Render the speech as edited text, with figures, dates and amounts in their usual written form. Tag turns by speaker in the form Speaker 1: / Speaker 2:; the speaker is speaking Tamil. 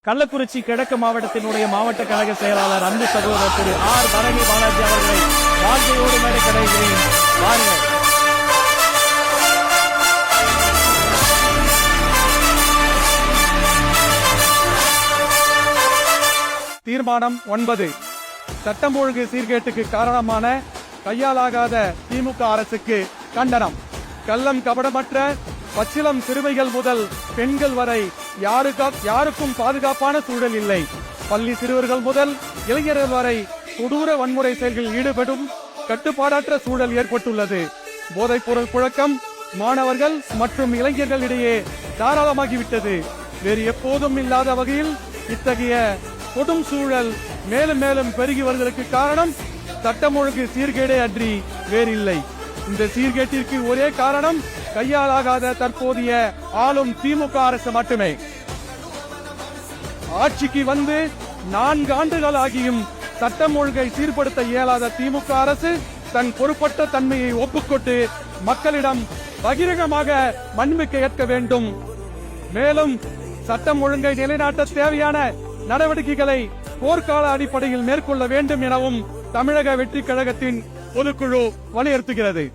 Speaker 1: கள்ளக்குறிச்சி கிழக்கு மாவட்டத்தினுடைய மாவட்ட கழக செயலாளர் அன்பு சகோதரர் திரு ஆர் பரணி பாலாஜி அவர்களை வாழ்க்கையோடு மேடை கிடைக்கிறேன். வாருங்கள். தீர்மானம் 9. சட்டம் ஒழுங்கு சீர்கேட்டுக்கு காரணமான கையாலாகாத திமுக அரசுக்கு கண்டனம். கள்ளம் கபடமற்ற பச்சிளம் சிறுமிகள் முதல் பெண்கள் வரை யாருக்கும் பாதுகாப்பான சூழல் இல்லை. பள்ளி சிறுவர்கள் முதல் இளைஞர்கள் வரை கொடூர வன்முறை செயல்களில் ஈடுபடும் கட்டுப்பாடற்ற சூழல் ஏற்பட்டுள்ளது. போதைப் பொருள் புழக்கம் மாணவர்கள் மற்றும் இளைஞர்களிடையே தாராளமாகிவிட்டது. வேறு எப்போதும் இல்லாத வகையில் இத்தகைய கொடும் சூழல் மேலும் மேலும் பெருகி வருவதற்கு காரணம் சட்டம் ஒழுங்கு சீர்கேடே அன்றி வேறில்லை. இந்த சீர்கேட்டிற்கு ஒரே காரணம் கையாலாகாத தற்போதைய ஆளும் திமுக அரசு மட்டுமே. ஆட்சிக்கு வந்து 4 ஆண்டுகள் ஆகியும் சட்டம் ஒழுங்கை சீர்படுத்த இயலாத திமுக அரசு தன் பொறுப்பற்ற தன்மையை ஒப்புக்கொண்டு மக்களிடம் பகிரங்கமாக மன்னிப்பு கேட்க வேண்டும். மேலும் சட்டம் ஒழுங்கை நிலைநாட்ட தேவையான நடவடிக்கைகளை போர்க்கால அடிப்படையில் மேற்கொள்ள வேண்டும் எனவும் தமிழக வெற்றி கழகத்தின் பொதுக்குழு வலியுறுத்துகிறது.